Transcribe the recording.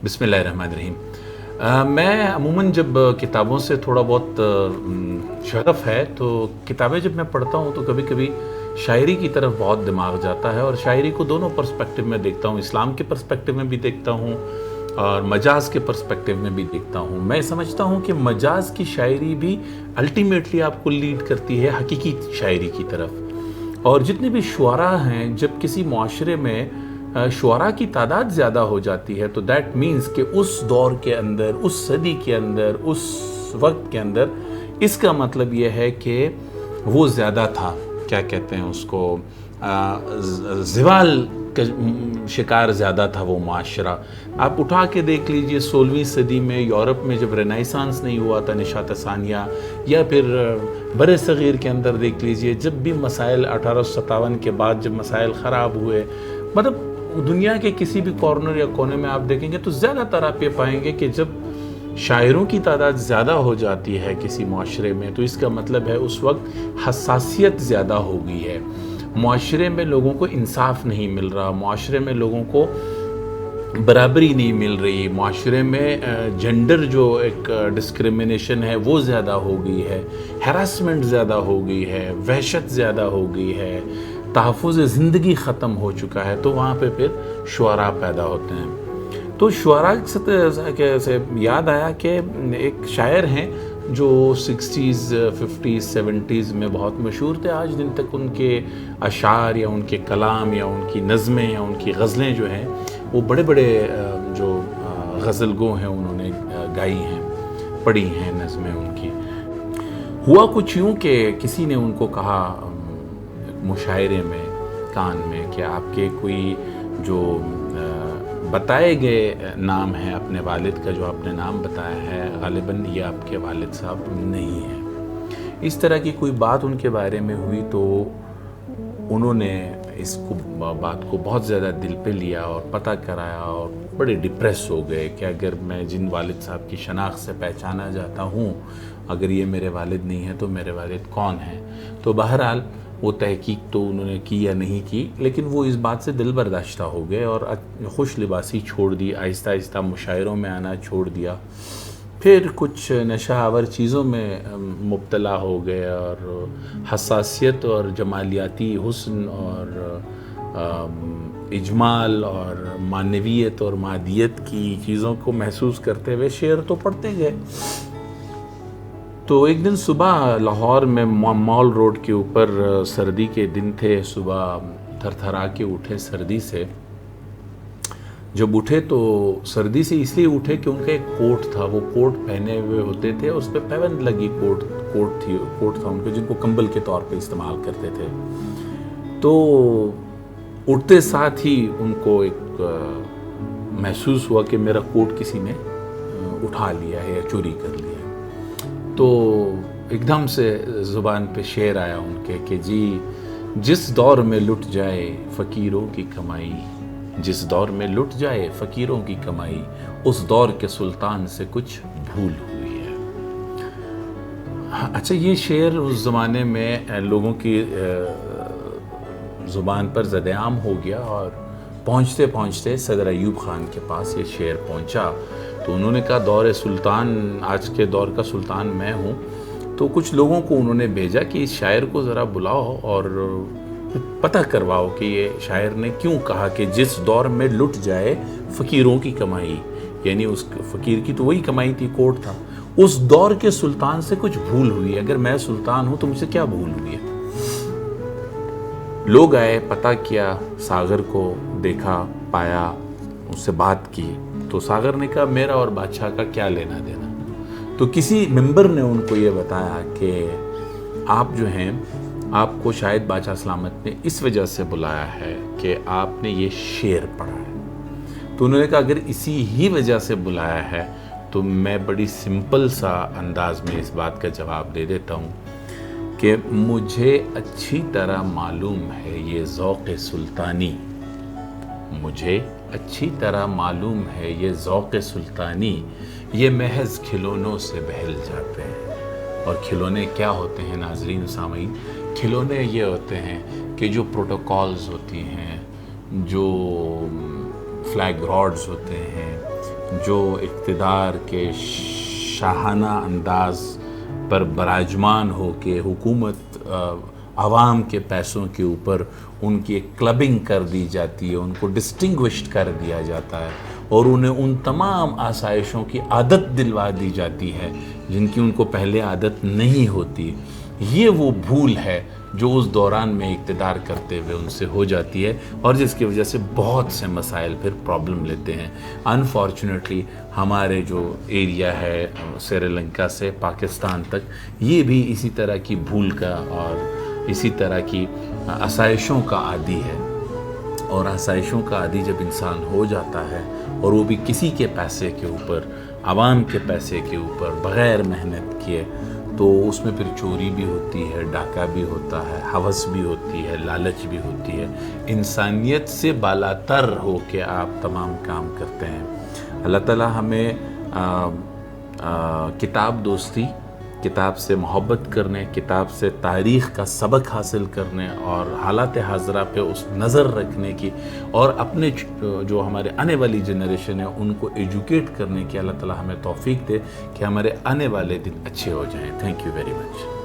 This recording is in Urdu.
بسم اللہ الرحمن الرحیم۔ میں عموماً جب کتابوں سے تھوڑا بہت شغف ہے تو کتابیں جب میں پڑھتا ہوں تو کبھی کبھی شاعری کی طرف بہت دماغ جاتا ہے، اور شاعری کو دونوں پرسپیکٹیو میں دیکھتا ہوں، اسلام کے پرسپیکٹیو میں بھی دیکھتا ہوں اور مجاز کے پرسپیکٹیو میں بھی دیکھتا ہوں۔ میں سمجھتا ہوں کہ مجاز کی شاعری بھی الٹیمیٹلی آپ کو لیڈ کرتی ہے حقیقی شاعری کی طرف، اور جتنے بھی شعراء ہیں، جب کسی معاشرے میں شعراء کی تعداد زیادہ ہو جاتی ہے تو دیٹ مینز کہ اس دور کے اندر، اس صدی کے اندر، اس وقت کے اندر، اس کا مطلب یہ ہے کہ وہ زیادہ تھا، کیا کہتے ہیں اس کو، زوال کا شکار زیادہ تھا وہ معاشرہ۔ آپ اٹھا کے دیکھ لیجئے 16ویں صدی میں یورپ میں جب رینائسانس نہیں ہوا تھا، نشاط ثانیہ، یا پھر بر صغیر کے اندر دیکھ لیجئے جب بھی مسائل 1857 کے بعد جب مسائل خراب ہوئے، مطلب دنیا کے کسی بھی کارنر یا کونے میں آپ دیکھیں گے تو زیادہ تر آپ یہ پائیں گے کہ جب شاعروں کی تعداد زیادہ ہو جاتی ہے کسی معاشرے میں تو اس کا مطلب ہے اس وقت حساسیت زیادہ ہو گئی ہے، معاشرے میں لوگوں کو انصاف نہیں مل رہا، معاشرے میں لوگوں کو برابری نہیں مل رہی، معاشرے میں جنڈر جو ایک ڈسکریمنیشن ہے وہ زیادہ ہو گئی ہے، ہراسمنٹ زیادہ ہو گئی ہے، وحشت زیادہ ہو گئی ہے، تحفظ زندگی ختم ہو چکا ہے، تو وہاں پہ پھر شعراء پیدا ہوتے ہیں۔ تو شعراء سے یاد آیا کہ ایک شاعر ہیں جو 60s 50s 70s میں بہت مشہور تھے، آج دن تک ان کے اشعار یا ان کے کلام یا ان کی نظمیں یا ان کی غزلیں جو ہیں وہ بڑے بڑے جو غزل گو ہیں انہوں نے گائی ہیں، پڑھی ہیں نظمیں ان کی۔ ہوا کچھ یوں کہ کسی نے ان کو کہا مشاعرے میں کان میں کہ آپ کے کوئی جو بتائے گئے نام ہے اپنے والد کا، جو آپ نے نام بتایا ہے غالباً یہ آپ کے والد صاحب نہیں ہیں۔ اس طرح کی کوئی بات ان کے بارے میں ہوئی تو انہوں نے اس بات کو بہت زیادہ دل پہ لیا اور پتہ کرایا اور بڑے ڈپریس ہو گئے کہ اگر میں جن والد صاحب کی شناخت سے پہچانا جاتا ہوں، اگر یہ میرے والد نہیں ہیں تو میرے والد کون ہیں؟ تو بہرحال وہ تحقیق تو انہوں نے کی یا نہیں کی، لیکن وہ اس بات سے دل برداشتہ ہو گئے اور خوش لباسی چھوڑ دی، آہستہ آہستہ مشاعروں میں آنا چھوڑ دیا، پھر کچھ نشہ آور چیزوں میں مبتلا ہو گئے اور حساسیت اور جمالیاتی حسن اور اجمال اور معنویت اور مادیت کی چیزوں کو محسوس کرتے ہوئے شعر تو پڑھتے گئے۔ تو ایک دن صبح لاہور میں مال روڈ کے اوپر سردی کے دن تھے، صبح تھر تھرا کے اٹھے سردی سے، جب اٹھے تو سردی سے اس لیے اٹھے کہ ان کا ایک کوٹ تھا، وہ کوٹ پہنے ہوئے ہوتے تھے، اس پہ پیوند لگی کوٹ تھا ان کو، جن کو کمبل کے طور پہ استعمال کرتے تھے۔ تو اٹھتے ساتھ ہی ان کو ایک محسوس ہوا کہ میرا کوٹ کسی نے اٹھا لیا ہے یا چوری کر لیا ہے۔ تو ایک دم سے زبان پہ شعر آیا ان کے کہ جی جس دور میں لٹ جائے فقیروں کی کمائی، جس دور میں لٹ جائے فقیروں کی کمائی، اس دور کے سلطان سے کچھ بھول ہوئی ہے۔ اچھا، یہ شعر اس زمانے میں لوگوں کی زبان پر زد عام ہو گیا اور پہنچتے پہنچتے صدر ایوب خان کے پاس یہ شعر پہنچا، تو انہوں نے کہا دور سلطان، آج کے دور کا سلطان میں ہوں۔ تو کچھ لوگوں کو انہوں نے بھیجا کہ اس شاعر کو ذرا بلاؤ اور پتہ کرواؤ کہ یہ شاعر نے کیوں کہا کہ جس دور میں لٹ جائے فقیروں کی کمائی، یعنی اس فقیر کی تو وہی کمائی تھی، کوٹ تھا، اس دور کے سلطان سے کچھ بھول ہوئی ہے۔ اگر میں سلطان ہوں تو مجھ سے کیا بھول ہوئی ہے؟ لوگ آئے، پتہ کیا، ساغر کو دیکھا، پایا، اس سے بات کی، تو ساغر نے کہا میرا اور بادشاہ کا کیا لینا دینا۔ تو کسی ممبر نے ان کو یہ بتایا کہ آپ جو ہیں، آپ کو شاید بادشاہ سلامت نے اس وجہ سے بلایا ہے کہ آپ نے یہ شعر پڑھا ہے۔ تو انہوں نے کہا اگر اسی ہی وجہ سے بلایا ہے تو میں بڑی سمپل سا انداز میں اس بات کا جواب دے دیتا ہوں کہ مجھے اچھی طرح معلوم ہے یہ ذوق سلطانی، مجھے اچھی طرح معلوم ہے یہ ذوق سلطانی، یہ محض کھلونوں سے بہل جاتے ہیں۔ اور کھلونے کیا ہوتے ہیں ناظرین سامعین؟ کھلونے یہ ہوتے ہیں کہ جو پروٹوکالز ہوتی ہیں، جو فلیگ راڈز ہوتے ہیں، جو اقتدار کے شاہانہ انداز پر براجمان ہو کے حکومت عوام کے پیسوں کے اوپر ان کی ایک کلبنگ کر دی جاتی ہے، ان کو ڈسٹنگوشڈ کر دیا جاتا ہے اور انہیں ان تمام آسائشوں کی عادت دلوا دی جاتی ہے جن کی ان کو پہلے عادت نہیں ہوتی. یہ وہ بھول ہے جو اس دوران میں اقتدار کرتے ہوئے ان سے ہو جاتی ہے اور جس کی وجہ سے بہت سے مسائل پھر پرابلم لیتے ہیں. انفارچونیٹلی ہمارے جو ایریا ہے سری لنکا سے پاکستان تک یہ بھی اسی طرح کی بھول کا اور اسی طرح کی آسائشوں کا عادی ہے. اور آسائشوں کا عادی جب انسان ہو جاتا ہے اور وہ بھی کسی کے پیسے کے اوپر، عوام کے پیسے کے اوپر بغیر محنت کیے، تو اس میں پھر چوری بھی ہوتی ہے، ڈاکہ بھی ہوتا ہے، ہوس بھی ہوتی ہے، لالچ بھی ہوتی ہے. انسانیت سے بالاتر ہو کے آپ تمام کام کرتے ہیں. اللہ تعالیٰ ہمیں کتاب دوستی، کتاب سے محبت کرنے، کتاب سے تاریخ کا سبق حاصل کرنے اور حالات حاضرہ پہ اس نظر رکھنے کی اور اپنے جو ہمارے آنے والی جنریشن ہے ان کو ایجوکیٹ کرنے کی اللہ تعالیٰ ہمیں توفیق دے کہ ہمارے آنے والے دن اچھے ہو جائیں. Thank you very much.